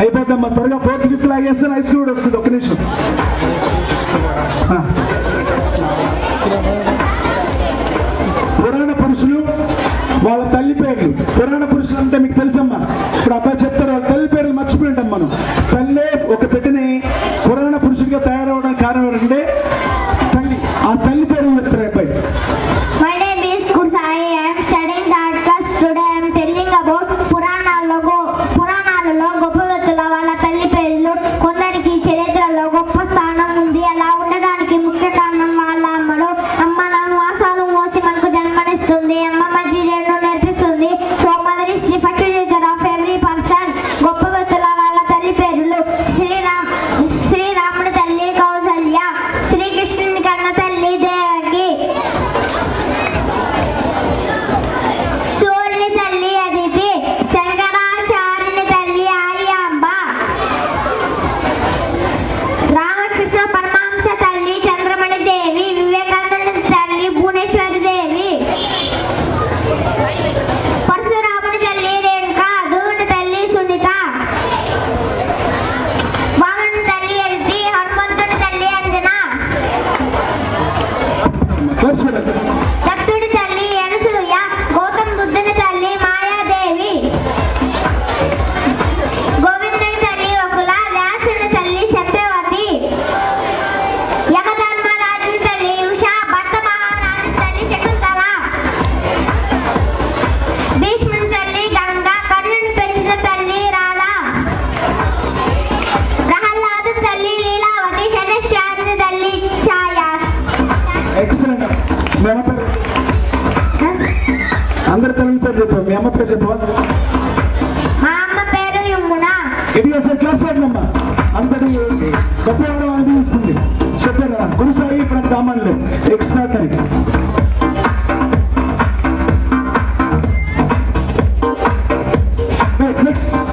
అయిపోతామ్మా త్వరగా 4th 5th లాగేస్తే ice కూడా వస్తుంది. ఒక్క నిమిషం. పురాణ పురుషులు వాళ్ళ తల్లి పేర్లు. పురాణ పురుషులు అంటే మీకు తెలుసమ్మా. ఇప్పుడు అబ్బాయి చెప్తారు వాళ్ళ తల్లి పేర్లు మర్చిపోయి ఉంటాం మనం. తల్లే ఒక పెట్టిని పురాణ పురుషుడిగా తయారవడానికి కారణం ఏంటంటే తల్లి. ఆ తల్లి పేరు చెప్తారు అబ్బాయి. పురాణాలలో గొప్ప వ్యక్తుల వాళ్ళ తల్లి పేర్లు కొందరికి చరిత్రలో గొప్ప స్థానం ఉంది. అలా ఉండడానికి ముఖ్య కారణం వాళ్ళ అమ్మలు. అమ్మ వాసాలు మోసి మనకు జన్మనిస్తుంది. అమ్మ మంచి చెడును నేర్పిస్తుంది. So mother is the first teacher of every person. గొప్ప వ్యక్తుల వాళ్ళ తల్లి పేర్లు శ్రీరాముడి తల్లి కౌసల్య, శ్రీకృష్ణుని కన్న తల్లి దేవకి, సూర్యుని తల్లి అదితి, శంకరాచార్యుని తల్లి ఆర్యాంబ, రామకృష్ణ పరమహంస తల్లి చంద్రమణి దేవి, వివేకానంద తల్లి భువనేశ్వరి దేవి, పరశురాముని తల్లి రేణుక, ధ్రువుని తల్లి సునీత, వామనుని తల్లి అదితి, హనుమంతుని తల్లి అంజన, దత్తుడి తల్లి అనసూయ, గౌతమ బుద్ధుని తల్లి మాయాదేవి, గోవిందుని తల్లి వకుల, వ్యాసుని తల్లి సత్యవతి, యమధర్మరాజుని తల్లి ఉష, భర్త మహారాజుని తల్లి శకుంతల, భీష్ముని తల్లి గంగ, కర్ణుని పెంచిన తల్లి రాధ, ప్రహ్లాదుని తల్లి లీలావతి, శనశ్చారుని తల్లి ఛాయ. ఎక్సలెంట్. మీ అమ్మ పేరు అందరి తల్లి పేరు చెప్పావు. మీ అమ్మ పేరు చెప్పవా? మా అమ్మ పేరు యమున. ఇది అసలు క్లాస్ వాడినమ్మా. అంతటి గొప్ప అనుభవిస్తుంది. చెప్పారు కొనసాగి ఇప్పుడు సామాన్లు ఎక్స్ట్రా